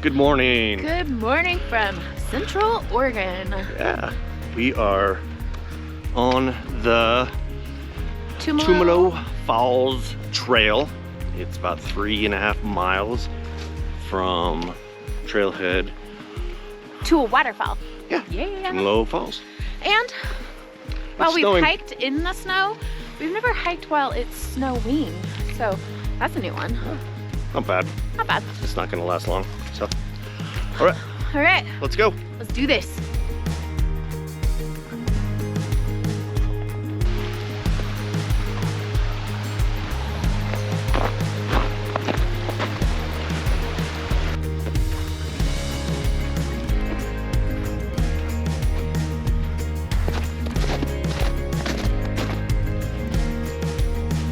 Good morning. Good morning from Central Oregon. Yeah, we are on the Tumalo Falls Trail. It's about 3.5 miles from trailhead to a waterfall. Yeah, Yeah. Tumalo Falls. And while we've snowing. hiked in the snow, we've never hiked while it's snowing. So that's a new one. Not bad. Not bad. It's not gonna last long. So, all right, let's go. Let's do this.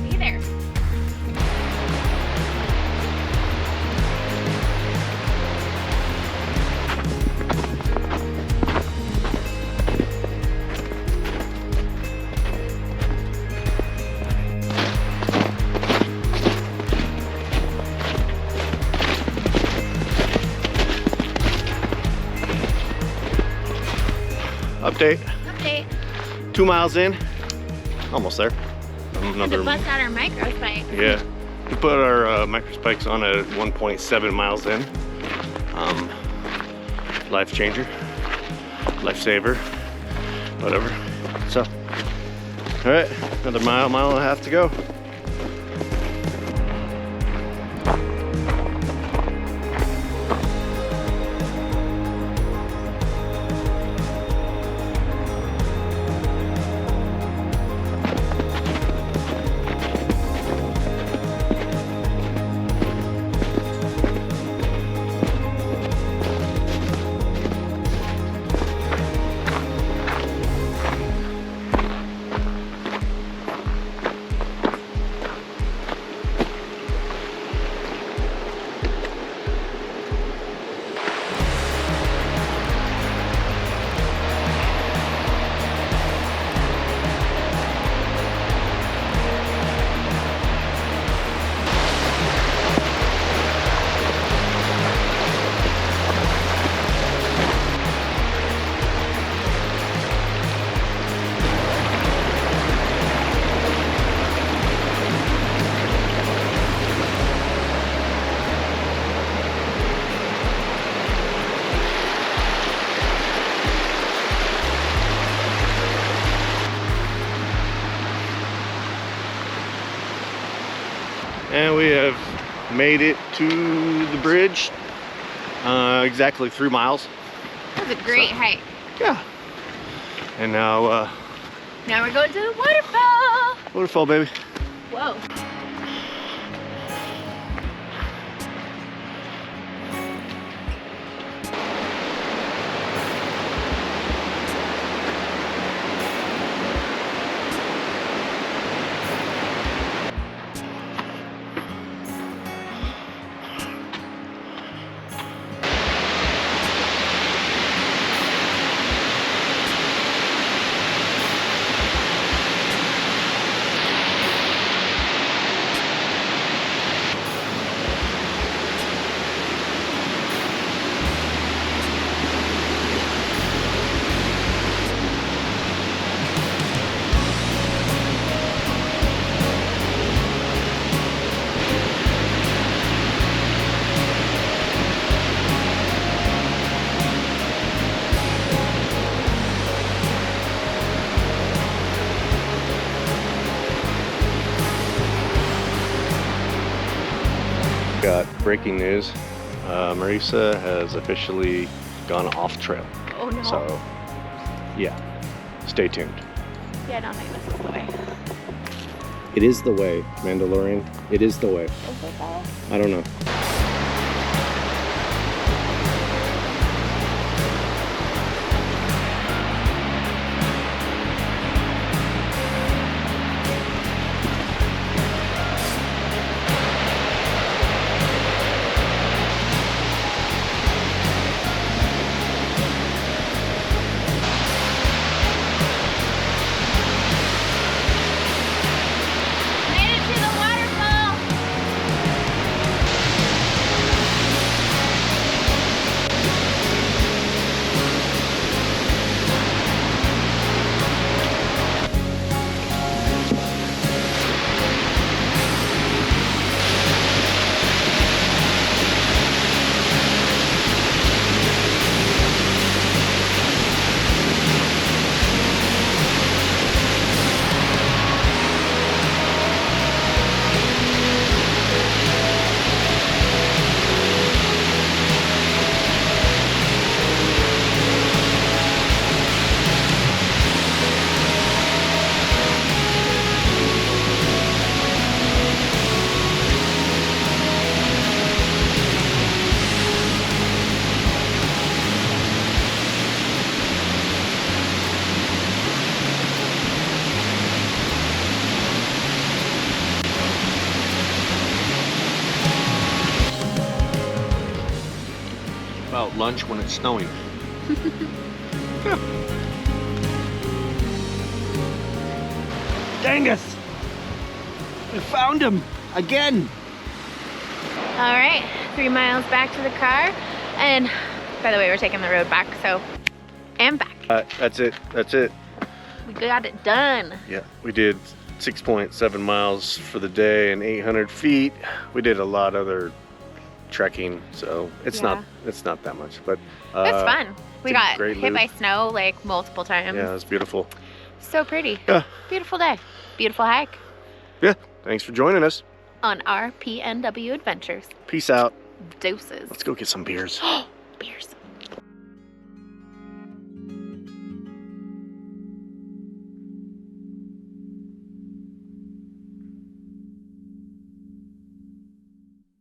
Hey there. Update. 2 miles in, almost there. Had to bust out our micro spike. Yeah, we put our micro spikes on at 1.7 miles in. Life changer, lifesaver, whatever. So, all right, another mile and a half to go. And we have made it to the bridge, exactly 3 miles. That was a great hike. Yeah. And now, Now we're going to the waterfall. waterfall, baby. Whoa. Got breaking news. Marisa has officially gone off trail. Oh no. So, yeah, stay tuned. Yeah, I don't think this is the way. It is the way, Mandalorian. It is the way. Is it though? I don't know. Made it to the waterfall. lunch when it's snowing. Yeah. Dang it! I found him again. All right, 3 miles back to the car. And by the way, we're taking the road back, so, and back. That's it. That's it. We got it done. Yeah, we did 6.7 miles for the day and 800 feet. We did a lot of other trekking, so it's not that much, but it was fun. We got great hit loop. by snow like multiple times. Yeah, it was beautiful. So pretty. Yeah. Beautiful day. Beautiful hike Yeah, thanks for joining us. on our PNW adventures. Peace out. Doses. Let's go get some beers. Beers.